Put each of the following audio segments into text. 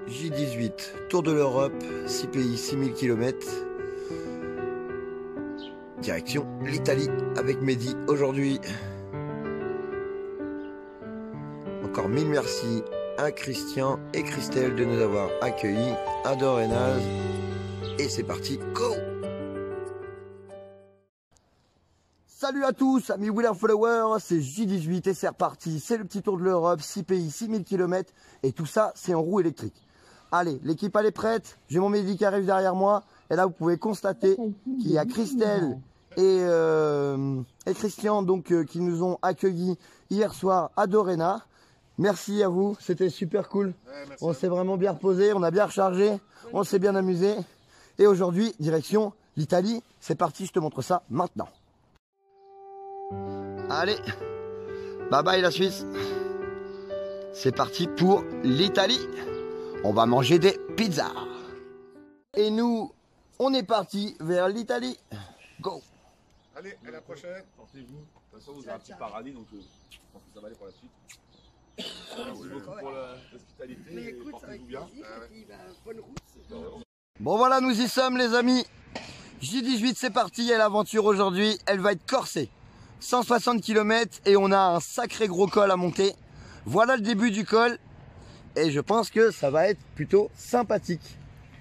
J18, Tour de l'Europe, 6 pays, 6000 km. Direction l'Italie avec Mehdi aujourd'hui. Encore mille merci à Christian et Christelle de nous avoir accueillis à Dorénaz. Et c'est parti, go! Salut à tous, amis Wheeler Followers, c'est J18 et c'est reparti. C'est le petit tour de l'Europe, 6 pays, 6000 km. Et tout ça, c'est en roue électrique. Allez, l'équipe elle est prête. J'ai mon Mehdi qui arrive derrière moi. Et là, vous pouvez constater qu'il y a Christelle et Christian donc, qui nous ont accueillis hier soir à Dorénaz. Merci à vous, c'était super cool. Ouais, on s'est vraiment bien reposé, on a bien rechargé, on s'est bien amusé. Et aujourd'hui, direction l'Italie. C'est parti, je te montre ça maintenant. Allez, bye bye la Suisse. C'est parti pour l'Italie. On va manger des pizzas. Et nous, on est parti vers l'Italie. Go. Allez, à la prochaine. Portez-vous. De toute façon, vous avez un petit paradis, donc je pense que ça va aller pour la suite. Merci beaucoup pour l'hospitalité. Mais écoute, portez-vous bien. Bonne route. Bon voilà, nous y sommes les amis. J18, c'est parti. Et l'aventure aujourd'hui, elle va être corsée. 160 km et on a un sacré gros col à monter. Voilà le début du col. Et je pense que ça va être plutôt sympathique.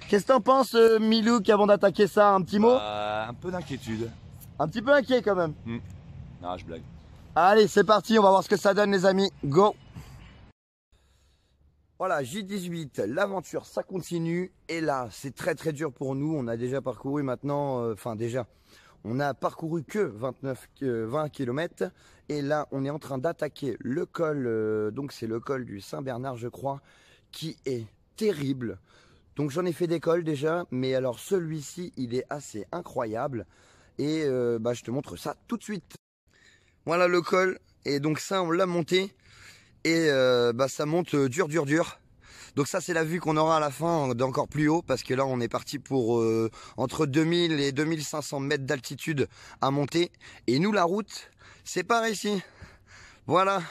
Qu'est-ce que t'en penses, Milouk, avant d'attaquer ça? Un petit mot? Un peu d'inquiétude. Un petit peu inquiet quand même. Non, je blague. Allez, c'est parti, on va voir ce que ça donne les amis. Go! Voilà, J18, l'aventure, ça continue. Et là, c'est très très dur pour nous. On a déjà parcouru maintenant, on a parcouru que 20 km. Et là, on est en train d'attaquer le col, donc c'est le col du Saint-Bernard, je crois, qui est terrible. Donc j'en ai fait des cols déjà, mais alors celui-ci, il est assez incroyable. Et je te montre ça tout de suite. Voilà le col, et donc ça, on l'a monté. Et ça monte dur. Donc ça, c'est la vue qu'on aura à la fin d'encore plus haut, parce que là, on est parti pour entre 2000 et 2500 mètres d'altitude à monter. Et nous, la route, c'est par ici. Voilà.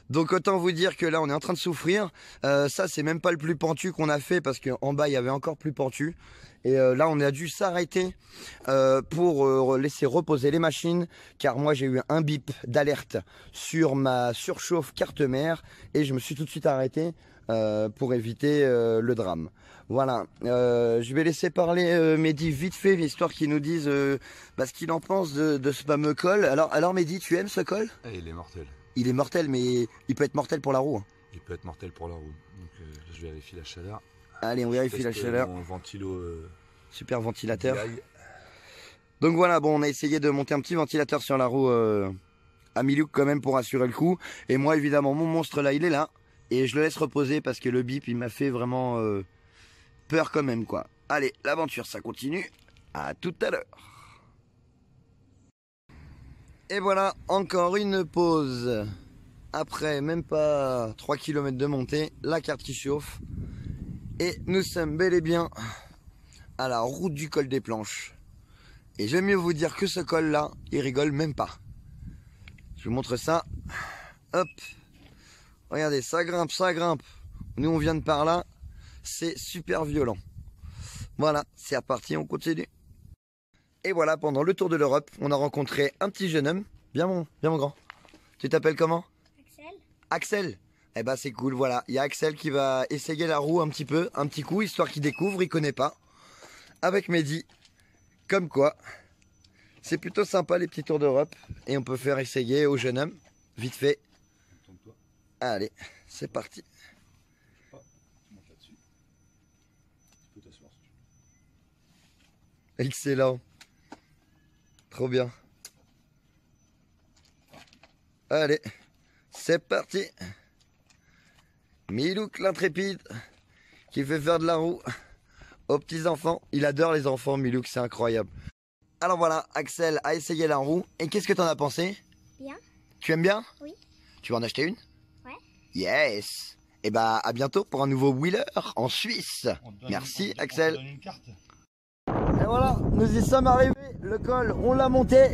Donc autant vous dire que là, on est en train de souffrir. Ça, c'est même pas le plus pentu qu'on a fait, parce qu'en bas, il y avait encore plus pentu. Et là, on a dû s'arrêter pour laisser reposer les machines, car moi, j'ai eu un bip d'alerte sur ma surchauffe carte mère, et je me suis tout de suite arrêté pour éviter le drame. Voilà, je vais laisser parler Mehdi vite fait, histoire qu'il nous dise ce qu'il en pense de ce fameux col. Alors Mehdi, tu aimes ce col? Il est mortel. Il est mortel, mais il peut être mortel pour la roue. Il peut être mortel pour la roue. Donc je vérifie la chaleur. Allez, on vérifie la chaleur. Mon ventilo. Super ventilateur. Donc voilà, bon, on a essayé de monter un petit ventilateur sur la roue à Milouk quand même pour assurer le coup. Et moi, évidemment, mon monstre là, il est là. Et je le laisse reposer parce que le bip, il m'a fait vraiment peur quand même, quoi. Allez, l'aventure, ça continue. À tout à l'heure. Et voilà, encore une pause. Après même pas 3 km de montée, la carte qui chauffe. Et nous sommes bel et bien à la route du col des Planches. Et j'aime mieux vous dire que ce col là, il rigole même pas. Je vous montre ça. Hop. Regardez, ça grimpe. Nous on vient de par là. C'est super violent. Voilà, c'est reparti, on continue. Et voilà, pendant le tour de l'Europe, on a rencontré un petit jeune homme. Viens mon grand. Tu t'appelles comment? Axel. Axel. Eh ben c'est cool, voilà. Il y a Axel qui va essayer la roue un petit coup, histoire qu'il découvre, il connaît pas. Avec Mehdi. Comme quoi, c'est plutôt sympa les petits tours d'Europe. Et on peut faire essayer au jeune homme, vite fait. Allez, c'est parti. Excellent. Trop bien. Allez, c'est parti. Milouk l'intrépide qui fait faire de la roue aux petits enfants. Il adore les enfants, Milouk, c'est incroyable. Alors voilà, Axel a essayé la roue. Et qu'est-ce que t'en as pensé? Bien. Tu aimes bien? Oui. Tu vas en acheter une? Ouais. Yes. Et bah à bientôt pour un nouveau wheeler en Suisse. Merci Axel. Et voilà, nous y sommes arrivés. Le col, on l'a monté.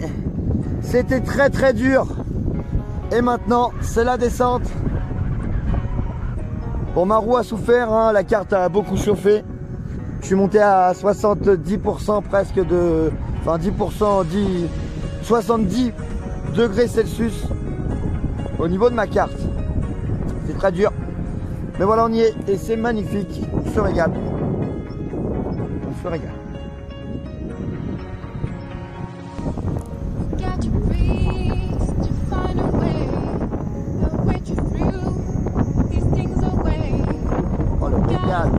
C'était très très dur. Et maintenant, c'est la descente. Bon, ma roue a souffert, hein, la carte a beaucoup chauffé. Je suis monté à 70% presque de... Enfin 10%, 70 degrés Celsius au niveau de ma carte. C'est très dur. Mais voilà, on y est et c'est magnifique. On se régale. On se régale. Oh le régal.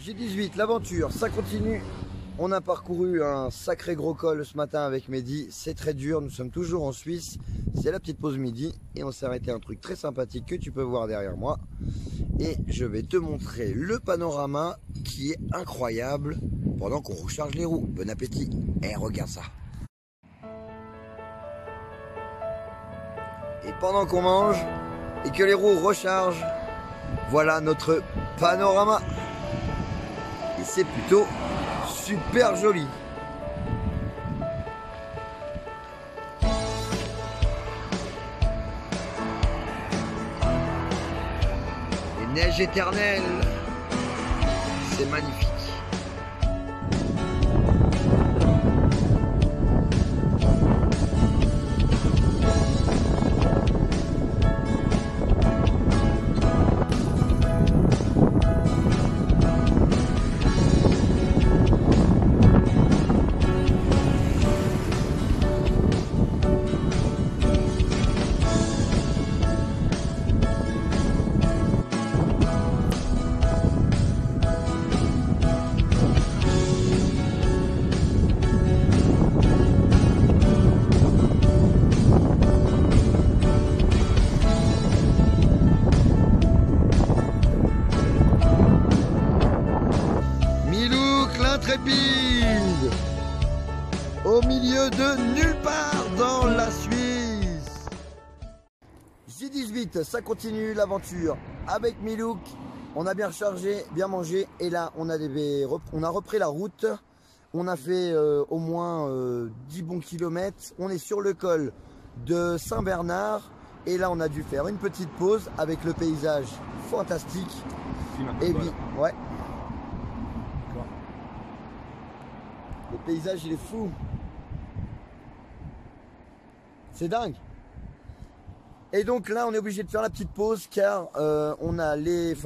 J18, l'aventure, ça continue. On a parcouru un sacré gros col ce matin avec Mehdi. C'est très dur, nous sommes toujours en Suisse. C'est la petite pause midi et on s'est arrêté à un truc très sympathique que tu peux voir derrière moi. Et je vais te montrer le panorama qui est incroyable pendant qu'on recharge les roues. Bon appétit et regarde ça. Et pendant qu'on mange et que les roues rechargent, voilà notre panorama. Et c'est plutôt super joli. Les neiges éternelles, c'est magnifique. Intrépide au milieu de nulle part dans la Suisse. J18, ça continue l'aventure avec Milouk. On a bien rechargé, bien mangé et là on a repris la route. On a fait au moins 10 bons kilomètres. On est sur le col de Saint-Bernard et là on a dû faire une petite pause avec le paysage fantastique. Et puis, ouais. Le paysage il est fou. C'est dingue. Et donc là on est obligé de faire la petite pause car on a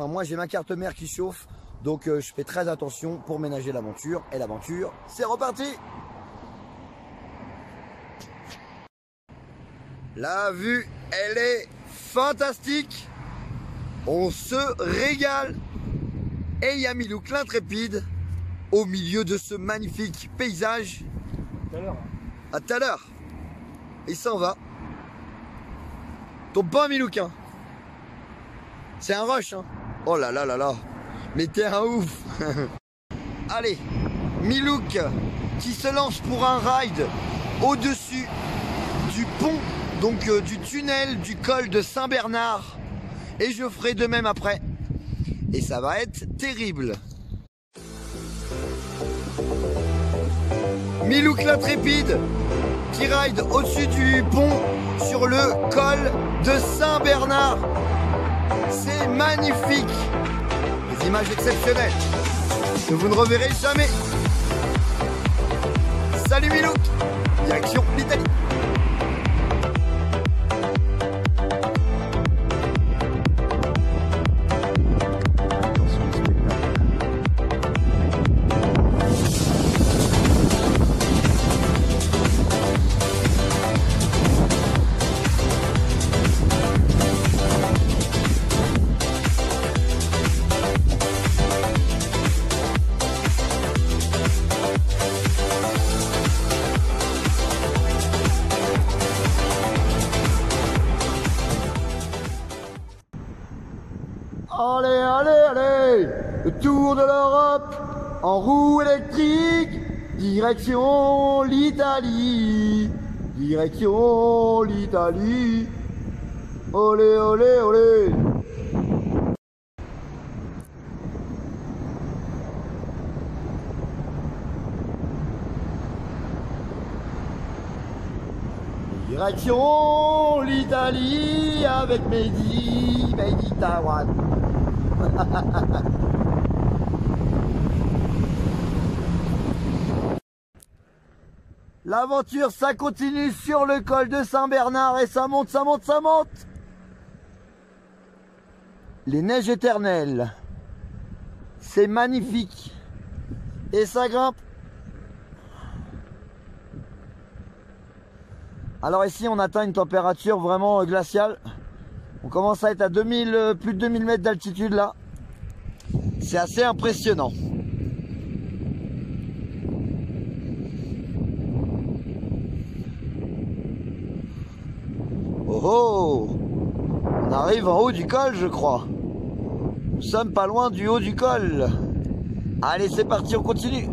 moi j'ai ma carte mère qui chauffe. Donc je fais très attention pour ménager l'aventure. Et l'aventure, c'est reparti. La vue, elle est fantastique. On se régale. Et il y a Milouk l'intrépide au milieu de ce magnifique paysage. Tout à l'heure. À tout à l'heure. Il s'en va. Tombe pas, Milouk, hein. C'est un rush, hein. Oh là là là là. Mais t'es un ouf. Allez, Milouk qui se lance pour un ride au-dessus du pont, donc du tunnel du col de Saint-Bernard. Et je ferai de même après. Et ça va être terrible. Milouk l'intrépide qui ride au-dessus du pont sur le col de Saint-Bernard. C'est magnifique. Des images exceptionnelles que vous ne reverrez jamais. Salut Milouk, direction l'Italie. Allez, allez, allez! Le tour de l'Europe en roue électrique, direction l'Italie, direction l'Italie. Olé, olé, olé! Direction l'Italie avec Mehdi Taouane. L'aventure, ça continue sur le col de Saint-Bernard et ça monte, ça monte, ça monte. Les neiges éternelles, c'est magnifique et ça grimpe. Alors ici, on atteint une température vraiment glaciale. On commence à être à plus de 2000 mètres d'altitude là. C'est assez impressionnant. Oh oh! On arrive en haut du col, je crois. Nous sommes pas loin du haut du col. Allez, c'est parti, on continue.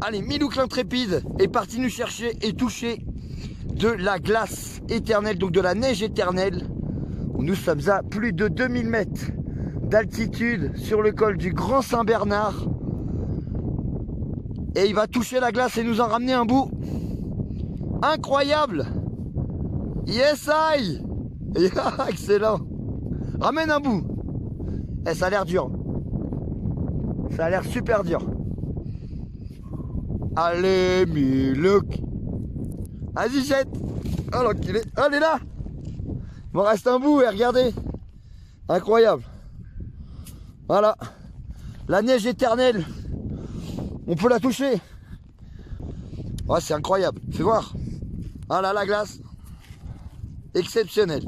Allez, Milouk l'intrépide est parti nous chercher et toucher de la glace éternelle, donc de la neige éternelle. Nous sommes à plus de 2000 mètres d'altitude sur le col du Grand Saint-Bernard. Et il va toucher la glace et nous en ramener un bout. Incroyable! Yes, I! Excellent! Ramène un bout! Eh, ça a l'air dur. Ça a l'air super dur. Allez, Milouk! Vas-y, jette! Oh, l'enculé! Allez, là! Il me reste un bout et regardez. Incroyable. Voilà. La neige éternelle. On peut la toucher. Ouais, c'est incroyable. Fais voir. Voilà la glace. Exceptionnelle.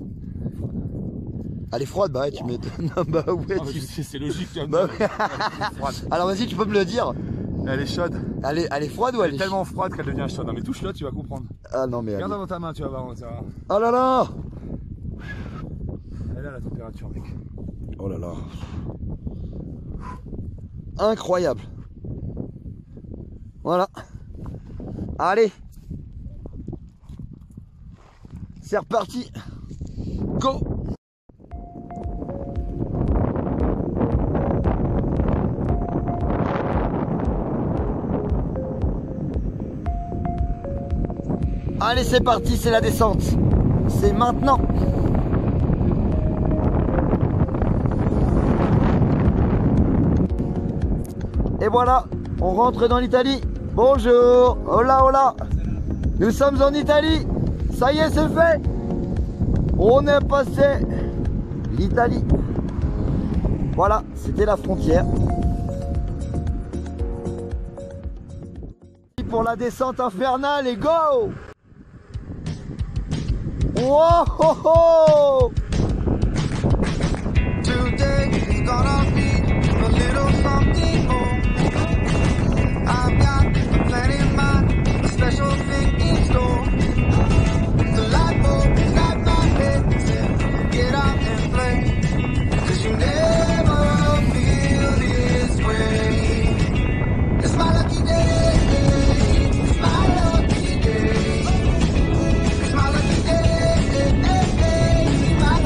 Elle est froide, bah ouais, tu m'étonnes. Bah ouais, c'est logique. Bah, alors vas-y, tu peux me le dire. Elle est chaude. Elle est froide ou elle est tellement froide qu'elle devient chaude. Non mais touche-la, tu vas comprendre. Ah non mais. Regarde dans ta main, tu vas voir. Oh là là. Elle a la température, mec. Oh là là. Incroyable. Voilà. Allez. C'est reparti. Go. Allez, c'est parti, c'est la descente. C'est maintenant. Et voilà, on rentre dans l'Italie. Bonjour, hola hola. Nous sommes en Italie. Ça y est, c'est fait. On est passé l'Italie. Voilà, c'était la frontière. Pour la descente infernale et go. Wow, ho, ho. Today is gonna be a little something more. I've got a plan in mind, a special thing in store. The light bulb inside my head said, get out and play. 'Cause you never feel this way. It's my lucky day. It's my lucky day. It's my lucky day. My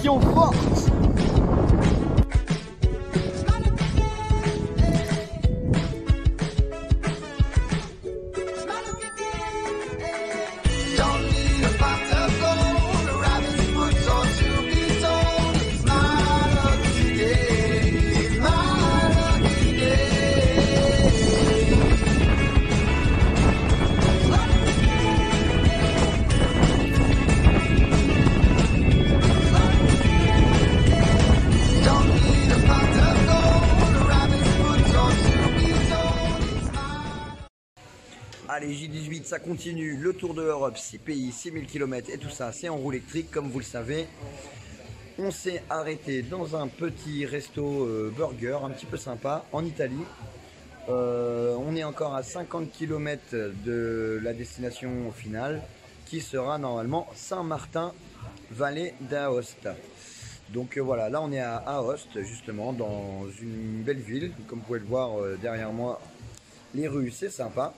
pression forte. Don't need a pot of gold, a rabbit's foot or to be told. It's my lucky day. It's my lucky day. Don't need a pot of gold, a rabbit's foot or to be told. It's my Allez, J18, ça continue. Le Tour de l'Europe, 6 pays, 6000 km et tout ça, c'est en roue électrique, comme vous le savez. On s'est arrêté dans un petit resto burger, un petit peu sympa, en Italie. On est encore à 50 km de la destination finale, qui sera normalement Saint-Martin, Vallée d'Aoste. Donc voilà, là on est à Aoste, justement, dans une belle ville. Comme vous pouvez le voir derrière moi, les rues, c'est sympa.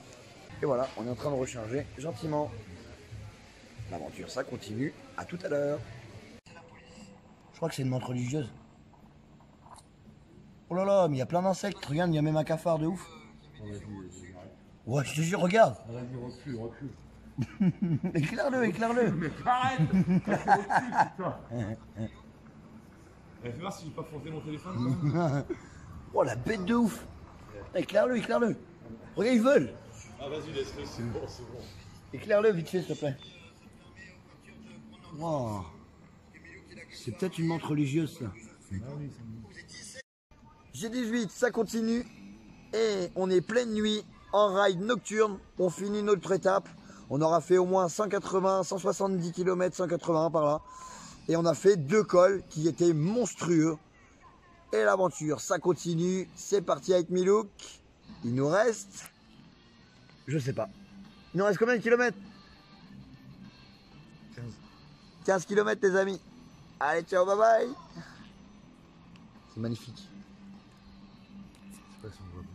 Et voilà, on est en train de recharger gentiment. L'aventure, ça continue. À tout à l'heure. Je crois que c'est une montre religieuse. Oh là là, mais il y a plein d'insectes. Regarde, il y a même un cafard de ouf. Ouais, je te jure, regarde. Recule. Éclaire-le, éclaire-le. Mais arrête. Fais voir si j'ai pas foncé mon téléphone quand même. Oh la bête de ouf. Éclaire-le, éclaire-le. Regarde, ils veulent. Ah vas-y, laisse-le, c'est bon, c'est bon. Éclaire-le vite fait, s'il te plaît. Wow. C'est peut-être une montre religieuse, ça. G18, ça continue. Et on est pleine nuit en ride nocturne. On finit notre étape. On aura fait au moins 180, 170 km, 180 par là. Et on a fait 2 cols qui étaient monstrueux. Et l'aventure, ça continue. C'est parti avec Milouk. Il nous reste... Je sais pas. Il nous reste combien de kilomètres? 15 km les amis. Allez, ciao, bye bye. C'est magnifique. Je sais pas si on voit bien.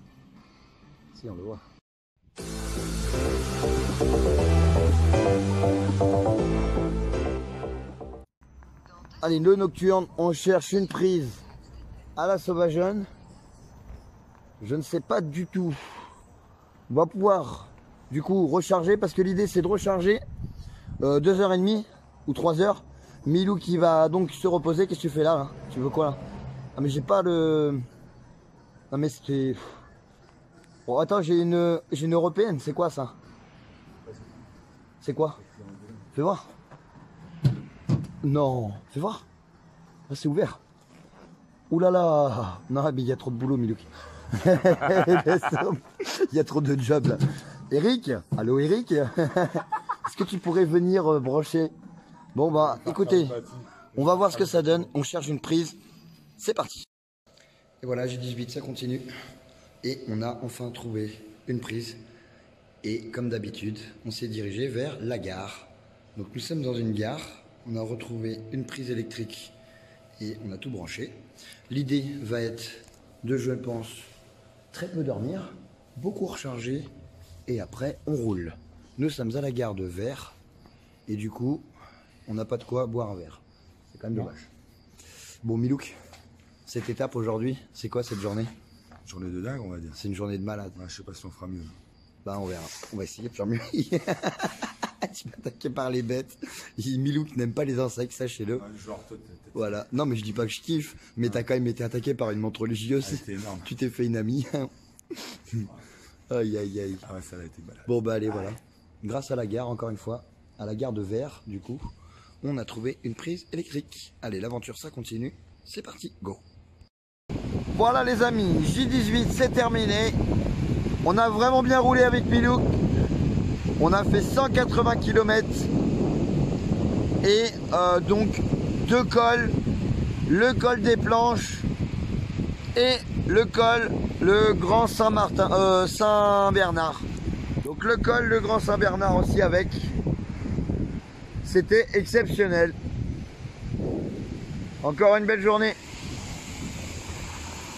Si, on le voit. Allez, le nocturne, on cherche une prise à la sauvageonne. Je ne sais pas du tout. On va pouvoir du coup recharger parce que l'idée c'est de recharger 2h30 ou 3h. Milou qui va donc se reposer. Qu'est-ce que tu fais là, Tu veux quoi là? Ah mais j'ai pas le... Non mais c'était... Bon attends, j'ai une européenne. C'est quoi ça? C'est quoi? Fais voir. Non, fais voir. Ah, c'est ouvert. Ouh là là. Non mais il y a trop de boulot Milou. Il y a trop de jobs là. Eric, allô Eric. Est-ce que tu pourrais venir brancher? Bon bah écoutez, on va voir ce que ça donne. On cherche une prise. C'est parti. Et voilà, G18, ça continue. Et on a enfin trouvé une prise. Et comme d'habitude, on s'est dirigé vers la gare. Donc nous sommes dans une gare. On a retrouvé une prise électrique et on a tout branché. L'idée va être de, je pense, très peu dormir, beaucoup recharger et après on roule. Nous sommes à la gare de Vers et du coup on n'a pas de quoi boire un verre. C'est quand même dommage. Bon Milouk, cette étape aujourd'hui, c'est quoi cette journée? Journée de dingue, on va dire. C'est une journée de malade. Ouais, je sais pas si on fera mieux. Bah on verra, on va essayer de faire mieux. Tu m'as attaqué par les bêtes. Milouk n'aime pas les insectes, sachez-le. Ouais, genre, toi, Voilà, non mais je dis pas que je kiffe, mais t'as quand même été attaqué par une montre religieuse. Ah, c'était énorme. Tu t'es fait une amie. Aïe aïe aïe. Ah ouais, ça a été malade. Bon bah allez, voilà. Grâce à la gare, encore une fois, à la gare de Vers, du coup, on a trouvé une prise électrique. Allez, l'aventure ça continue. C'est parti, go. Voilà les amis, J18 c'est terminé. On a vraiment bien roulé avec Milouk. On a fait 180 km. Et donc 2 cols. Le col des Planches et le col le Grand Saint-Martin, Saint-Bernard. Donc le col le Grand Saint-Bernard aussi avec. C'était exceptionnel. Encore une belle journée.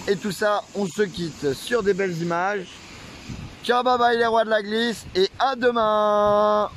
Et tout ça, on se quitte sur des belles images. Ciao, bye bye les rois de la glisse et à demain.